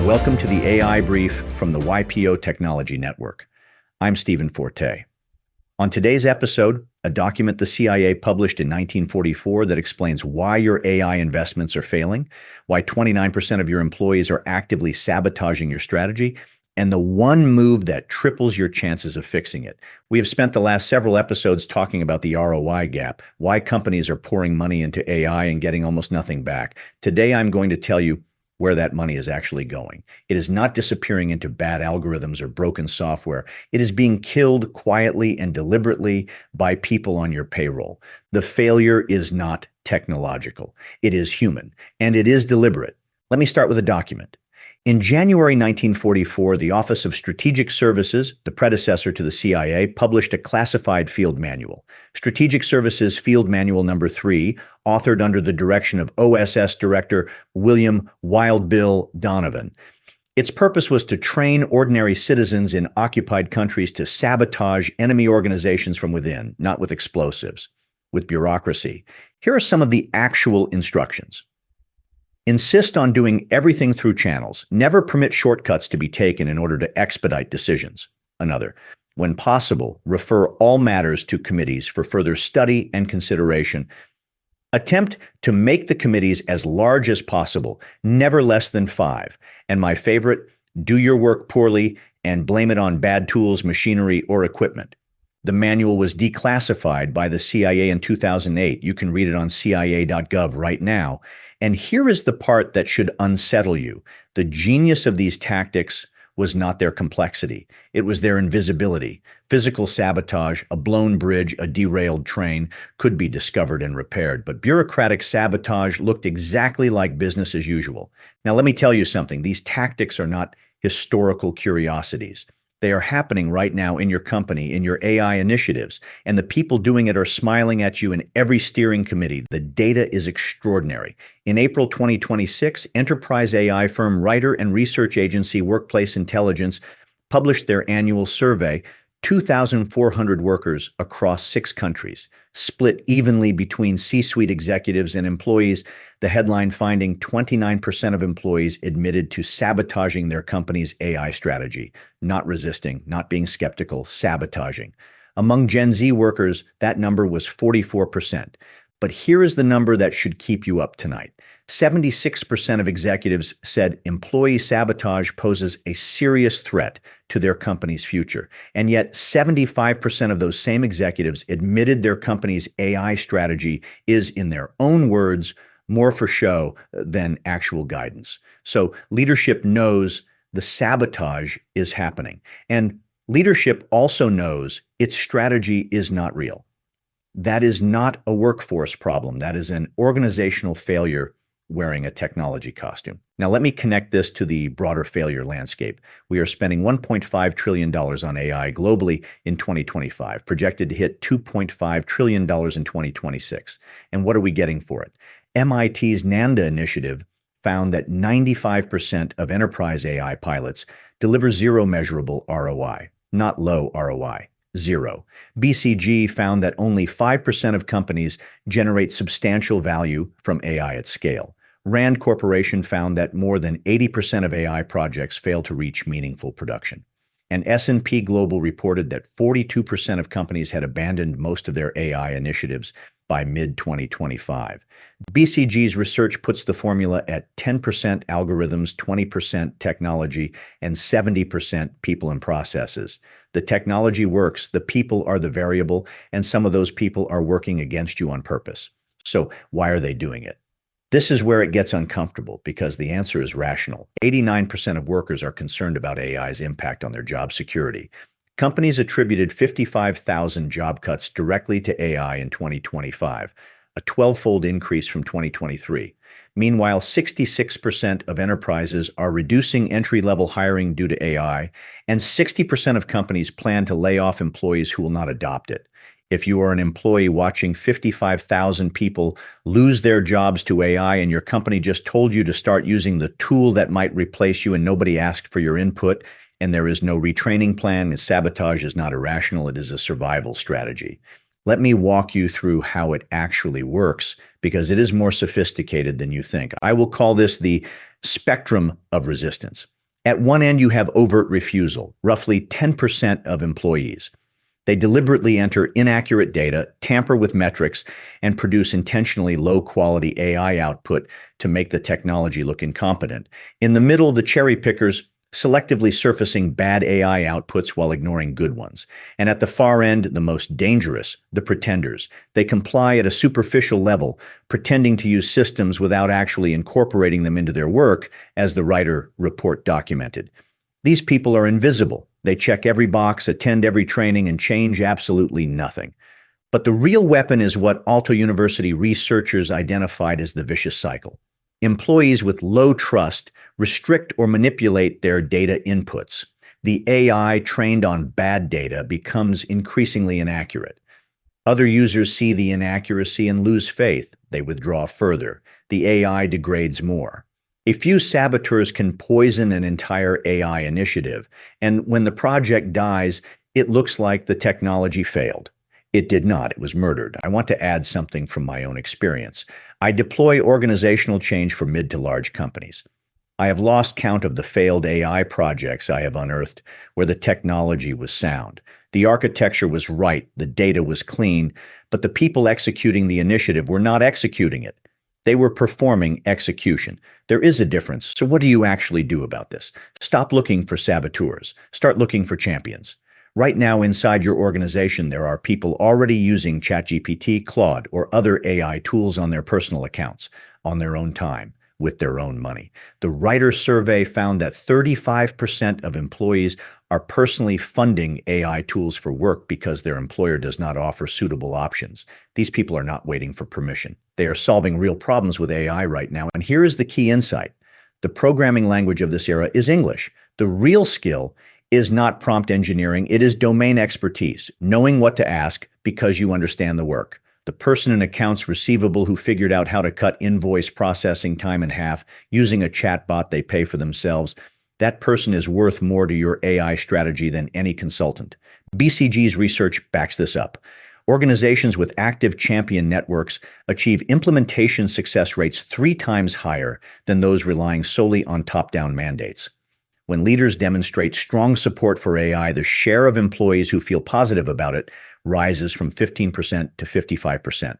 Welcome to the AI Brief from the YPO Technology Network. I'm Stephen Forte. On today's episode, a document the CIA published in 1944 that explains why your AI investments are failing, why 29% of your employees are actively sabotaging your strategy, and the one move that triples your chances of fixing it. We have spent the last several episodes talking about the ROI gap, why companies are pouring money into AI and getting almost nothing back. Today, I'm going to tell you where that money is actually going. It is not disappearing into bad algorithms or broken software. It is being killed quietly and deliberately by people on your payroll. The failure is not technological. It is human, and it is deliberate. Let me start with a document. In January 1944, the Office of Strategic Services, the predecessor to the CIA, published a classified field manual. Strategic Services Field Manual Number 3, authored under the direction of OSS Director William Wild Bill Donovan. Its purpose was to train ordinary citizens in occupied countries to sabotage enemy organizations from within, not with explosives, with bureaucracy. Here are some of the actual instructions. Insist on doing everything through channels. Never permit shortcuts to be taken in order to expedite decisions. Another, when possible, refer all matters to committees for further study and consideration. Attempt to make the committees as large as possible, never less than 5. And my favorite, do your work poorly and blame it on bad tools, machinery, or equipment. The manual was declassified by the CIA in 2008. You can read it on cia.gov right now. And here is the part that should unsettle you. The genius of these tactics was not their complexity. It was their invisibility. Physical sabotage, a blown bridge, a derailed train could be discovered and repaired. But bureaucratic sabotage looked exactly like business as usual. Now, let me tell you something. These tactics are not historical curiosities. They are happening right now in your company, in your AI initiatives, and the people doing it are smiling at you in every steering committee. The data is extraordinary. In April 2026, enterprise AI firm writer and research agency Workplace Intelligence published their annual survey, 2,400 workers across 6 countries, split evenly between C-suite executives and employees. The headline finding 29% of employees admitted to sabotaging their company's AI strategy, not resisting, not being skeptical, sabotaging. Among Gen Z workers, that number was 44%. But here is the number that should keep you up tonight. 76% of executives said employee sabotage poses a serious threat to their company's future. And yet 75% of those same executives admitted their company's AI strategy is, in their own words, more for show than actual guidance. So leadership knows the sabotage is happening. And leadership also knows its strategy is not real. That is not a workforce problem. That is an organizational failure wearing a technology costume. Now, let me connect this to the broader failure landscape. We are spending $1.5 trillion on AI globally in 2025, projected to hit $2.5 trillion in 2026. And what are we getting for it? MIT's NANDA initiative found that 95% of enterprise AI pilots deliver zero measurable ROI, not low ROI. Zero. BCG found that only 5% of companies generate substantial value from AI at scale. Rand Corporation found that more than 80% of AI projects fail to reach meaningful production. And S&P Global reported that 42% of companies had abandoned most of their AI initiatives by mid-2025. BCG's research puts the formula at 10% algorithms, 20% technology, and 70% people and processes. The technology works, the people are the variable, and some of those people are working against you on purpose. So why are they doing it? This is where it gets uncomfortable because the answer is rational. 89% of workers are concerned about AI's impact on their job security. Companies attributed 55,000 job cuts directly to AI in 2025, a 12-fold increase from 2023. Meanwhile, 66% of enterprises are reducing entry-level hiring due to AI, and 60% of companies plan to lay off employees who will not adopt it. If you are an employee watching 55,000 people lose their jobs to AI and your company just told you to start using the tool that might replace you and nobody asked for your input, and there is no retraining plan, and sabotage is not irrational, it is a survival strategy. Let me walk you through how it actually works, because it is more sophisticated than you think. I will call this the spectrum of resistance. At one end, you have overt refusal, roughly 10% of employees. They deliberately enter inaccurate data, tamper with metrics, and produce intentionally low-quality AI output to make the technology look incompetent. In the middle, the cherry pickers, selectively surfacing bad AI outputs while ignoring good ones. And at the far end, the most dangerous, the pretenders. They comply at a superficial level, pretending to use systems without actually incorporating them into their work, as the writer report documented. These people are invisible. They check every box, attend every training, and change absolutely nothing. But the real weapon is what Aalto University researchers identified as the vicious cycle. Employees with low trust restrict or manipulate their data inputs. The AI trained on bad data becomes increasingly inaccurate. Other users see the inaccuracy and lose faith. They withdraw further. The AI degrades more. A few saboteurs can poison an entire AI initiative, and when the project dies, it looks like the technology failed. It did not. It was murdered. I want to add something from my own experience. I deploy organizational change for mid to large companies. I have lost count of the failed AI projects I have unearthed where the technology was sound. The architecture was right, the data was clean, but the people executing the initiative were not executing it. They were performing execution. There is a difference. So what do you actually do about this? Stop looking for saboteurs. Start looking for champions. Right now, inside your organization, there are people already using ChatGPT, Claude, or other AI tools on their personal accounts, on their own time, with their own money. The writer survey found that 35% of employees are personally funding AI tools for work because their employer does not offer suitable options. These people are not waiting for permission. They are solving real problems with AI right now. And here is the key insight. The programming language of this era is English. The real skill is not prompt engineering, it is domain expertise, knowing what to ask because you understand the work. The person in accounts receivable who figured out how to cut invoice processing time in half using a chatbot they pay for themselves, that person is worth more to your AI strategy than any consultant. BCG's research backs this up. Organizations with active champion networks achieve implementation success rates 3 times higher than those relying solely on top-down mandates. When leaders demonstrate strong support for AI, the share of employees who feel positive about it rises from 15% to 55%.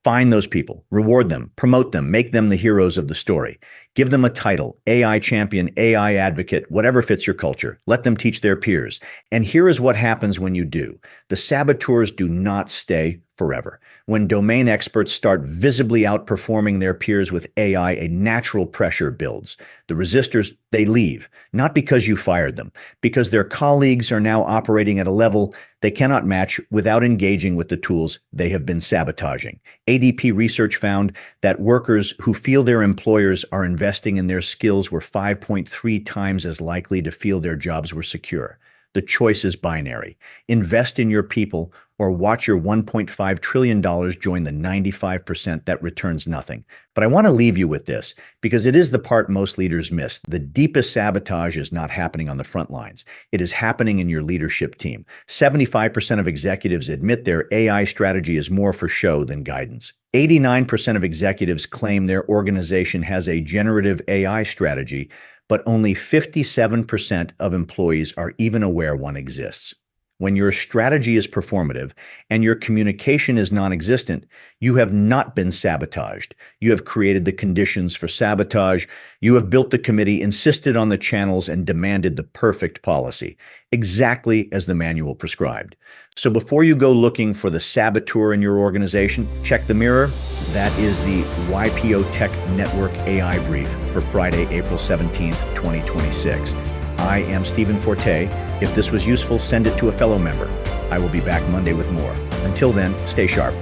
Find those people, reward them, promote them, make them the heroes of the story. Give them a title, AI champion, AI advocate, whatever fits your culture. Let them teach their peers. And here is what happens when you do. The saboteurs do not stay forever. When domain experts start visibly outperforming their peers with AI, a natural pressure builds. The resistors, they leave, not because you fired them, because their colleagues are now operating at a level they cannot match without engaging with the tools they have been sabotaging. ADP research found that workers who feel their employers are investing in their skills were 5.3 times as likely to feel their jobs were secure. The choice is binary. Invest in your people or watch your $1.5 trillion join the 95% that returns nothing. But I want to leave you with this because it is the part most leaders miss. The deepest sabotage is not happening on the front lines. It is happening in your leadership team. 75% of executives admit their AI strategy is more for show than guidance. 89% of executives claim their organization has a generative AI strategy, but only 57% of employees are even aware one exists. When your strategy is performative and your communication is non-existent, you have not been sabotaged. You have created the conditions for sabotage. You have built the committee, insisted on the channels, and demanded the perfect policy, exactly as the manual prescribed. So before you go looking for the saboteur in your organization, check the mirror. That is the YPO Tech Network AI brief for Friday, April 17th, 2026. I am Stephen Forte. If this was useful, send it to a fellow member. I will be back Monday with more. Until then, stay sharp.